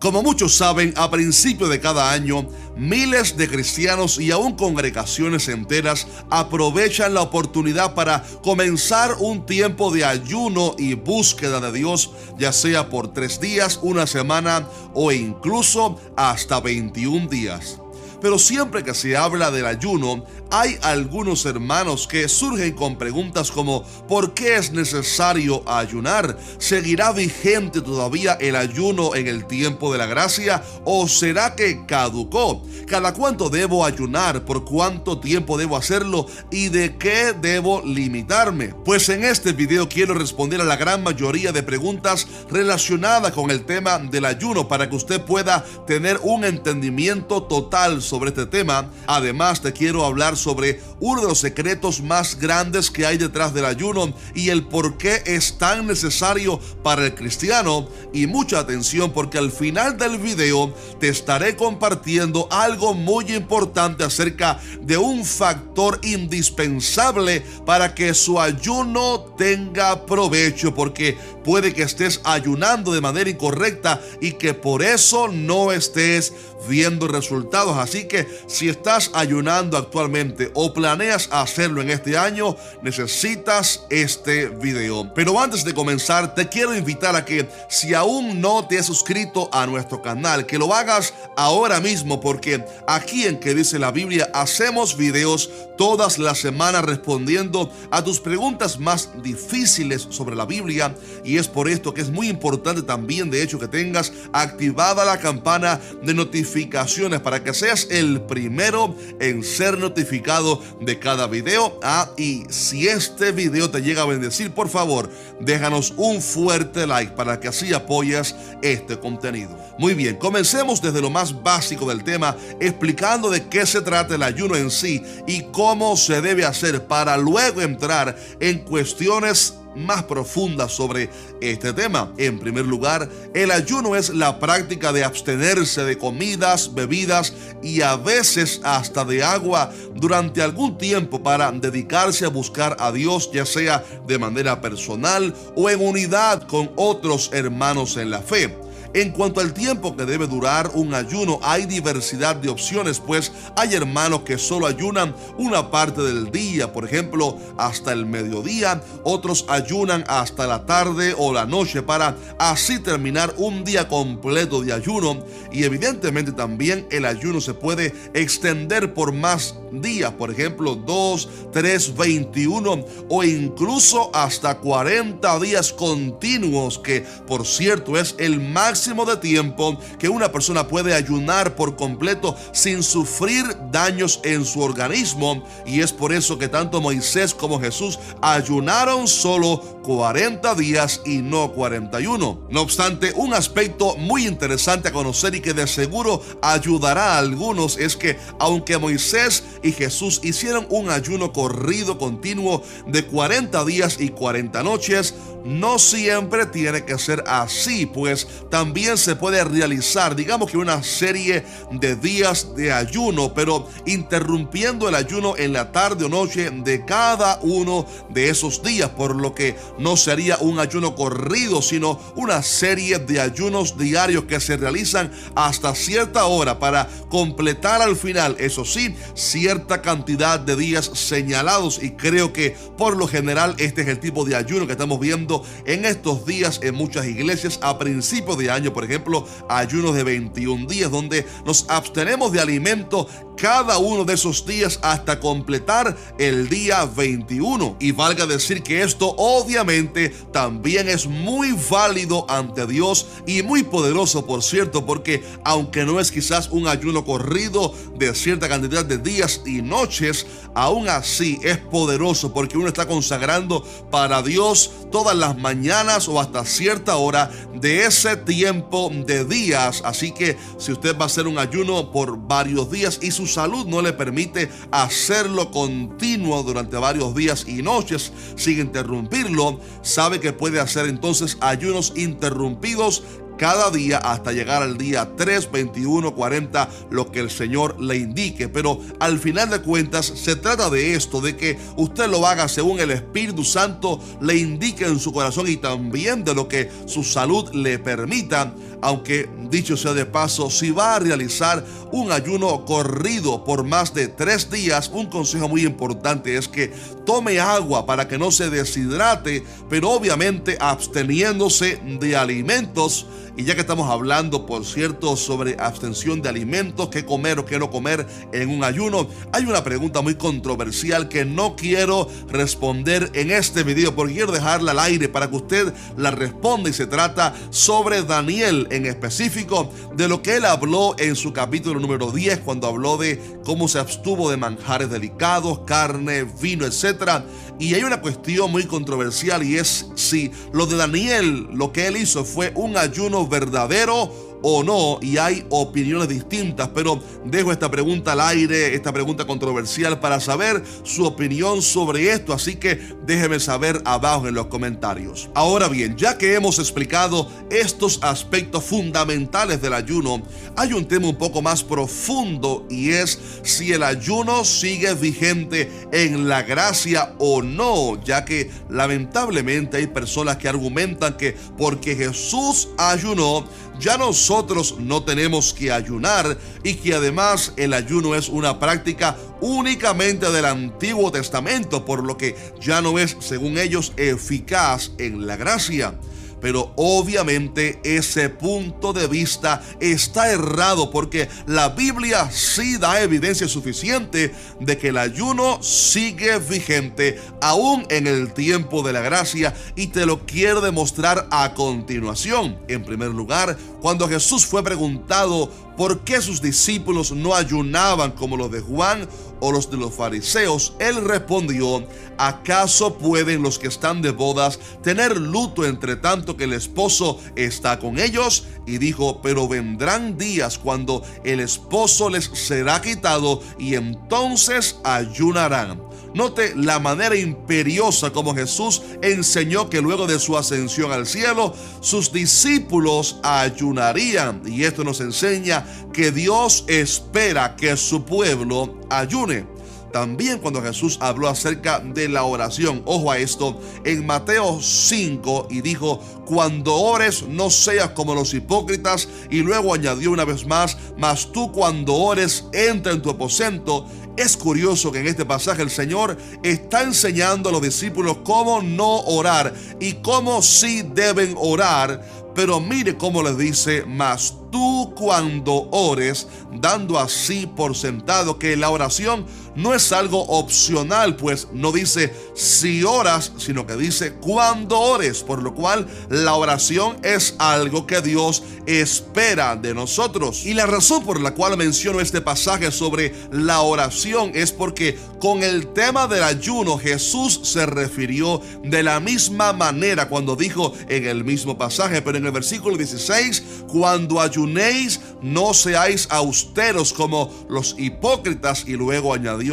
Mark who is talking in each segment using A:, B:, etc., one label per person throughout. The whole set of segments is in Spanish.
A: Como muchos saben, a principio de cada año, miles de cristianos y aún congregaciones enteras aprovechan la oportunidad para comenzar un tiempo de ayuno y búsqueda de Dios, ya sea por 3 días, una semana o incluso hasta 21 días. Pero siempre que se habla del ayuno, hay algunos hermanos que surgen con preguntas como ¿por qué es necesario ayunar? ¿Seguirá vigente todavía el ayuno en el tiempo de la gracia? ¿O será que caducó? ¿Cada cuánto debo ayunar? ¿Por cuánto tiempo debo hacerlo? ¿Y de qué debo limitarme? Pues en este video quiero responder a la gran mayoría de preguntas relacionadas con el tema del ayuno para que usted pueda tener un entendimiento total sobre este tema. Además, te quiero hablar sobre uno de los secretos más grandes que hay detrás del ayuno y el por qué es tan necesario para el cristiano. Y mucha atención, porque al final del video te estaré compartiendo algo muy importante acerca de un factor indispensable para que su ayuno tenga provecho, porque puede que estés ayunando de manera incorrecta y que por eso no estés viendo resultados. Así que si estás ayunando actualmente o planeas hacerlo en este año, necesitas este video. Pero antes de comenzar, te quiero invitar a que, si aún no te has suscrito a nuestro canal, que lo hagas ahora mismo, porque aquí en Que Dice la Biblia hacemos videos todas las semanas respondiendo a tus preguntas más difíciles sobre la Biblia, y es por esto que es muy importante también, de hecho, que tengas activada la campana de notificaciones para que seas el primero en ser notificado de cada video. Y si este video te llega a bendecir, por favor, déjanos un fuerte like para que así apoyes este contenido. Muy bien, comencemos desde lo más básico del tema, explicando de qué se trata el ayuno en sí y cómo se debe hacer, para luego entrar en cuestiones más profundas sobre este tema. En primer lugar, el ayuno es la práctica de abstenerse de comidas, bebidas y a veces hasta de agua durante algún tiempo para dedicarse a buscar a Dios, ya sea de manera personal o en unidad con otros hermanos en la fe. En cuanto al tiempo que debe durar un ayuno, hay diversidad de opciones, pues hay hermanos que solo ayunan una parte del día, por ejemplo, hasta el mediodía. Otros ayunan hasta la tarde o la noche para así terminar un día completo de ayuno. Y evidentemente también el ayuno se puede extender por más días, por ejemplo 2, 3, 21 o incluso hasta 40 días continuos, que por cierto es el máximo de tiempo que una persona puede ayunar por completo sin sufrir daños en su organismo. Y es por eso que tanto Moisés como Jesús ayunaron solo 40 días y no 41. No obstante, un aspecto muy interesante a conocer y que de seguro ayudará a algunos es que aunque Moisés y Jesús hicieron un ayuno corrido continuo de 40 días y 40 noches, no siempre tiene que ser así, pues también se puede realizar, digamos que una serie de días de ayuno, pero interrumpiendo el ayuno en la tarde o noche de cada uno de esos días, por lo que no sería un ayuno corrido, sino una serie de ayunos diarios que se realizan hasta cierta hora para completar al final, eso sí, cierta cantidad de días señalados. Y creo que por lo general este es el tipo de ayuno que estamos viendo en estos días en muchas iglesias a principios de año. Por ejemplo, ayunos de 21 días donde nos abstenemos de alimento cada uno de esos días hasta completar el día 21. Y valga decir que esto obviamente también es muy válido ante Dios y muy poderoso, por cierto, porque aunque no es quizás un ayuno corrido de cierta cantidad de días y noches, aún así es poderoso, porque uno está consagrando para Dios todas las mañanas o hasta cierta hora de ese tiempo de días. Así que si usted va a hacer un ayuno por varios días y su salud no le permite hacerlo continuo durante varios días y noches sin interrumpirlo, sabe que puede hacer entonces ayunos interrumpidos cada día hasta llegar al día 3, 21, 40, lo que el Señor le indique. Pero al final de cuentas se trata de esto, de que usted lo haga según el Espíritu Santo le indique en su corazón y también de lo que su salud le permita. Aunque dicho sea de paso, si va a realizar un ayuno corrido por más de 3 días, un consejo muy importante es que tome agua para que no se deshidrate, pero obviamente absteniéndose de alimentos. Y ya que estamos hablando, por cierto, sobre abstención de alimentos, qué comer o qué no comer en un ayuno, hay una pregunta muy controversial que no quiero responder en este video, porque quiero dejarla al aire para que usted la responda, y se trata sobre Daniel, en específico de lo que él habló en su capítulo número 10, cuando habló de cómo se abstuvo de manjares delicados, carne, vino, etc. Y hay una cuestión muy controversial, y es si lo de Daniel, lo que él hizo, fue un ayuno verdadero o no, y hay opiniones distintas, pero dejo esta pregunta al aire, esta pregunta controversial, para saber su opinión sobre esto, así que déjeme saber abajo en los comentarios. Ahora bien, ya que hemos explicado estos aspectos fundamentales del ayuno, hay un tema un poco más profundo, y es si el ayuno sigue vigente en la gracia o no, ya que lamentablemente hay personas que argumentan que porque Jesús ayunó, ya nosotros no tenemos que ayunar, y que además el ayuno es una práctica únicamente del Antiguo Testamento, por lo que ya no es, según ellos, eficaz en la gracia. Pero obviamente ese punto de vista está errado, porque la Biblia sí da evidencia suficiente de que el ayuno sigue vigente aún en el tiempo de la gracia, y te lo quiero demostrar a continuación. En primer lugar, cuando Jesús fue preguntado por qué sus discípulos no ayunaban como los de Juan o los de los fariseos, él respondió: ¿acaso pueden los que están de bodas tener luto entre tanto que el esposo está con ellos? Y dijo: pero vendrán días cuando el esposo les será quitado, y entonces ayunarán. Note la manera imperiosa como Jesús enseñó que luego de su ascensión al cielo, sus discípulos ayunarían. Y esto nos enseña que Dios espera que su pueblo ayune. También cuando Jesús habló acerca de la oración, ojo a esto, en Mateo 5, y dijo: cuando ores no seas como los hipócritas, y luego añadió una vez más: mas tú cuando ores entra en tu aposento. Es curioso que en este pasaje el Señor está enseñando a los discípulos cómo no orar y cómo sí deben orar, pero mire cómo les dice: mas tú cuando ores, dando así por sentado que la oración no es algo opcional, pues no dice si oras, sino que dice cuando ores, por lo cual la oración es algo que Dios espera de nosotros. Y la razón por la cual menciono este pasaje sobre la oración es porque con el tema del ayuno Jesús se refirió de la misma manera cuando dijo en el mismo pasaje, pero en el versículo 16: cuando ayunéis no seáis austeros como los hipócritas, y luego añadió: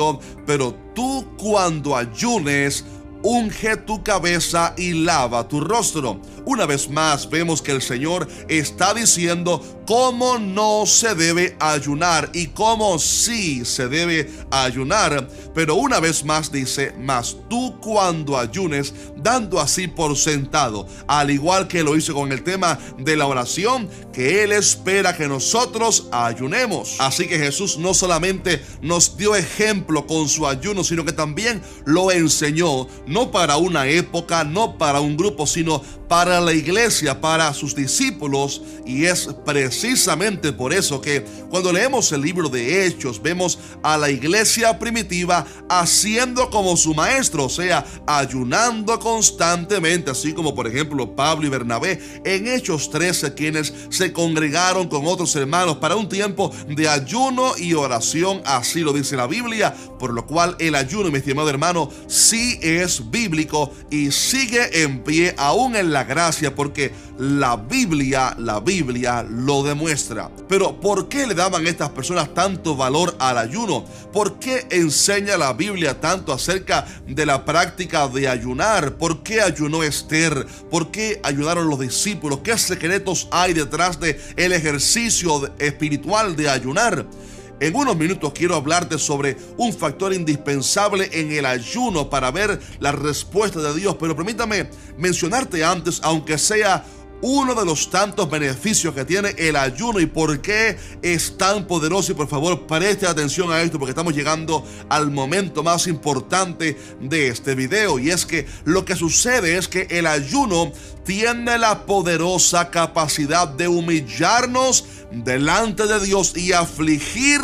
A: pero tú cuando ayunes, unge tu cabeza y lava tu rostro. Una vez más vemos que el Señor está diciendo cómo no se debe ayunar y cómo sí se debe ayunar, pero una vez más dice: mas tú cuando ayunes, dando así por sentado, al igual que lo hizo con el tema de la oración, que Él espera que nosotros ayunemos. Así que Jesús no solamente nos dio ejemplo con su ayuno, sino que también lo enseñó, no para una época, no para un grupo, sino para la iglesia, para sus discípulos. Y es precisamente por eso que cuando leemos el libro de Hechos, vemos a la iglesia primitiva haciendo como su maestro, o sea, ayunando constantemente, así como por ejemplo Pablo y Bernabé en Hechos 13, quienes se congregaron con otros hermanos para un tiempo de ayuno y oración, así lo dice la Biblia, por lo cual el ayuno, mi estimado hermano, sí es bíblico y sigue en pie aún en la la gracia, porque la Biblia lo demuestra. Pero ¿por qué le daban estas personas tanto valor al ayuno? ¿Por qué enseña la Biblia tanto acerca de la práctica de ayunar? ¿Por qué ayunó Esther? ¿Por qué ayunaron los discípulos? ¿Qué secretos hay detrás del ejercicio espiritual de ayunar? En unos minutos quiero hablarte sobre un factor indispensable en el ayuno para ver la respuesta de Dios, pero permítame mencionarte antes, aunque sea uno de los tantos beneficios que tiene el ayuno y por qué es tan poderoso. Y por favor, preste atención a esto, porque estamos llegando al momento más importante de este video, y es que lo que sucede es que el ayuno tiene la poderosa capacidad de humillarnos delante de Dios y afligir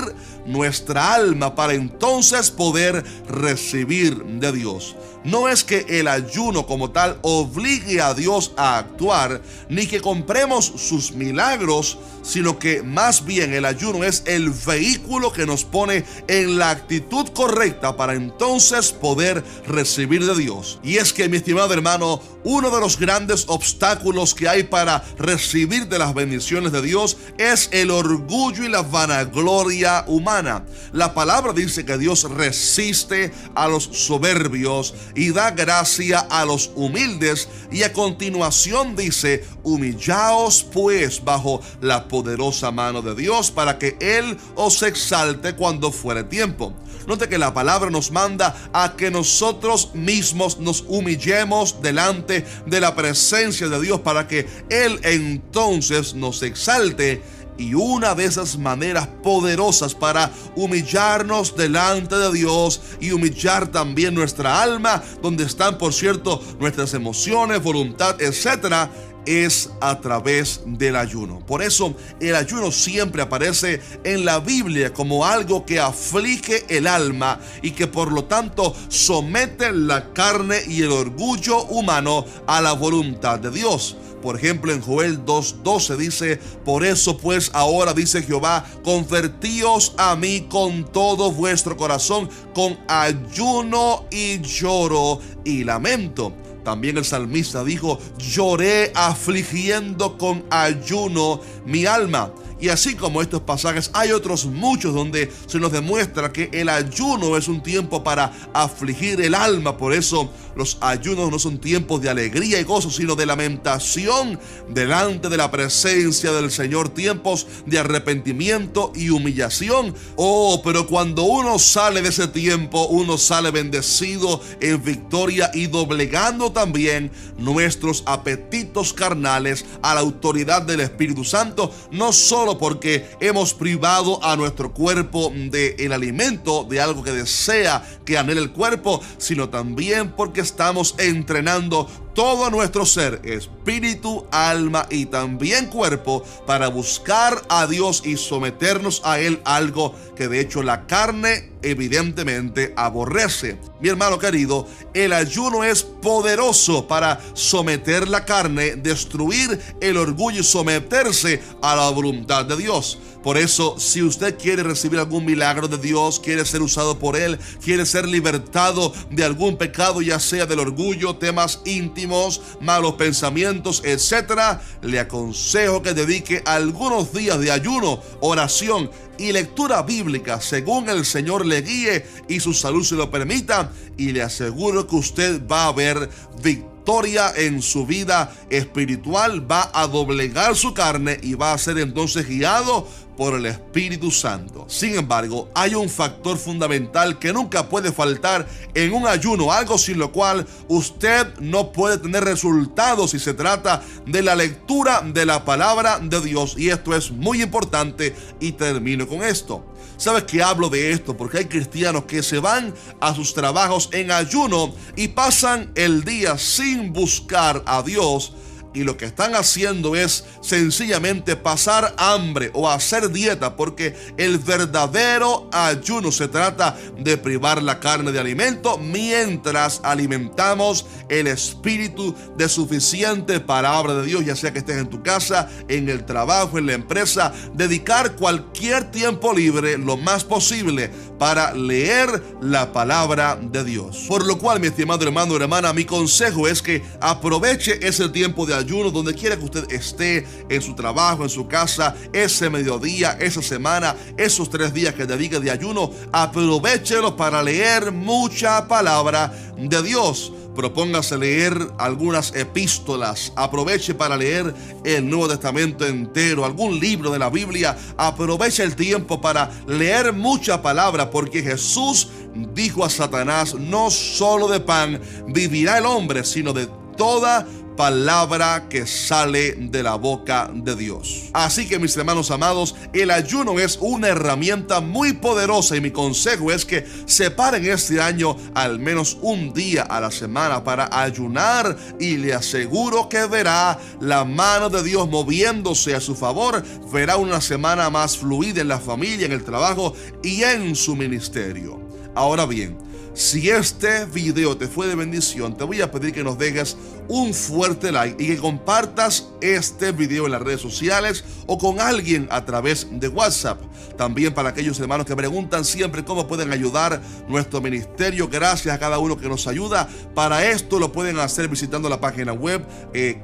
A: nuestra alma para entonces poder recibir de Dios. No es que el ayuno como tal obligue a Dios a actuar, ni que compremos sus milagros, sino que más bien el ayuno es el vehículo que nos pone en la actitud correcta para entonces poder recibir de Dios. Y es que, mi estimado hermano, uno de los grandes obstáculos que hay para recibir de las bendiciones de Dios es el orgullo y la vanagloria humana. La palabra dice que Dios resiste a los soberbios y da gracia a los humildes, y a continuación dice: humillaos pues bajo la poderosa mano de Dios, para que Él os exalte cuando fuere tiempo. Note que la palabra nos manda a que nosotros mismos nos humillemos delante de la presencia de Dios para que Él entonces nos exalte. Y una de esas maneras poderosas para humillarnos delante de Dios y humillar también nuestra alma, donde están, por cierto, nuestras emociones, voluntad, etcétera, es a través del ayuno. Por eso el ayuno siempre aparece en la Biblia como algo que aflige el alma y que por lo tanto somete la carne y el orgullo humano a la voluntad de Dios. Por ejemplo, en Joel 2:12 dice: por eso pues ahora, dice Jehová, convertíos a mí con todo vuestro corazón, con ayuno y lloro y lamento. También el salmista dijo: lloré afligiendo con ayuno mi alma. Y así como estos pasajes, hay otros muchos donde se nos demuestra que el ayuno es un tiempo para afligir el alma. Por eso los ayunos no son tiempos de alegría y gozo, sino de lamentación delante de la presencia del Señor, tiempos de arrepentimiento y humillación. Oh, pero cuando uno sale de ese tiempo, uno sale bendecido, en victoria y doblegando también nuestros apetitos carnales a la autoridad del Espíritu Santo, no solo porque hemos privado a nuestro cuerpo del alimento, de algo que desea, que anhela el cuerpo, sino también porque estamos entrenando todo nuestro ser, espíritu, alma y también cuerpo, para buscar a Dios y someternos a Él, algo que de hecho la carne evidentemente aborrece. Mi hermano querido, el ayuno es poderoso para someter la carne, destruir el orgullo y someterse a la voluntad de Dios. Por eso, si usted quiere recibir algún milagro de Dios, quiere ser usado por Él, quiere ser libertado de algún pecado, ya sea del orgullo, temas íntimos, malos pensamientos, etcétera, le aconsejo que dedique algunos días de ayuno, oración y lectura bíblica según el Señor le guíe y su salud se lo permita, y le aseguro que usted va a ver victoria en su vida espiritual, va a doblegar su carne y va a ser entonces guiado por el Espíritu Santo. Sin embargo, hay un factor fundamental que nunca puede faltar en un ayuno, algo sin lo cual usted no puede tener resultados si se trata de la lectura de la palabra de Dios, y esto es muy importante y termino con esto. ¿Sabes que hablo de esto? Porque hay cristianos que se van a sus trabajos en ayuno y pasan el día sin buscar a Dios, y lo que están haciendo es sencillamente pasar hambre o hacer dieta, porque el verdadero ayuno se trata de privar la carne de alimento mientras alimentamos el espíritu de suficiente palabra de Dios, ya sea que estés en tu casa, en el trabajo, en la empresa. Dedicar cualquier tiempo libre lo más posible para leer la palabra de Dios. Por lo cual, mi estimado hermano o hermana, mi consejo es que aproveche ese tiempo de ayuno donde quiera que usted esté, en su trabajo, en su casa, ese mediodía, esa semana, esos 3 días que dedique de ayuno. Aprovechelo para leer mucha palabra de Dios. Propóngase leer algunas epístolas. Aproveche para leer el Nuevo Testamento entero, algún libro de la Biblia. Aproveche el tiempo para leer mucha palabra, porque Jesús dijo a Satanás: no solo de pan vivirá el hombre, sino de toda palabra que sale de la boca de Dios. Así que, mis hermanos amados, el ayuno es una herramienta muy poderosa, y mi consejo es que separen este año al menos un día a la semana para ayunar, y le aseguro que verá la mano de Dios moviéndose a su favor. Verá una semana más fluida en la familia, en el trabajo y en su ministerio. Ahora bien, si este video te fue de bendición, te voy a pedir que nos dejes un fuerte like y que compartas este video en las redes sociales o con alguien a través de WhatsApp. También, para aquellos hermanos que preguntan siempre cómo pueden ayudar nuestro ministerio, gracias a cada uno que nos ayuda. Para esto lo pueden hacer visitando la página web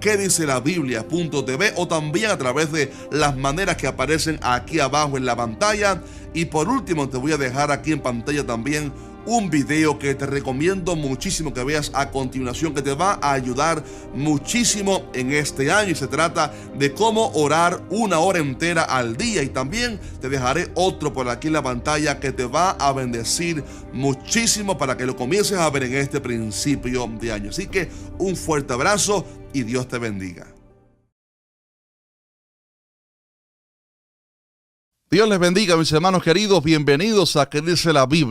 A: quedicelabiblia.tv, o también a través de las maneras que aparecen aquí abajo en la pantalla. Y por último, te voy a dejar aquí en pantalla también un video que te recomiendo muchísimo que veas a continuación, que te va a ayudar muchísimo en este año, y se trata de cómo orar 1 hora entera al día. Y también te dejaré otro por aquí en la pantalla que te va a bendecir muchísimo para que lo comiences a ver en este principio de año. Así que un fuerte abrazo y Dios te bendiga. Dios les bendiga, mis hermanos queridos. Bienvenidos a Que Dice la Biblia.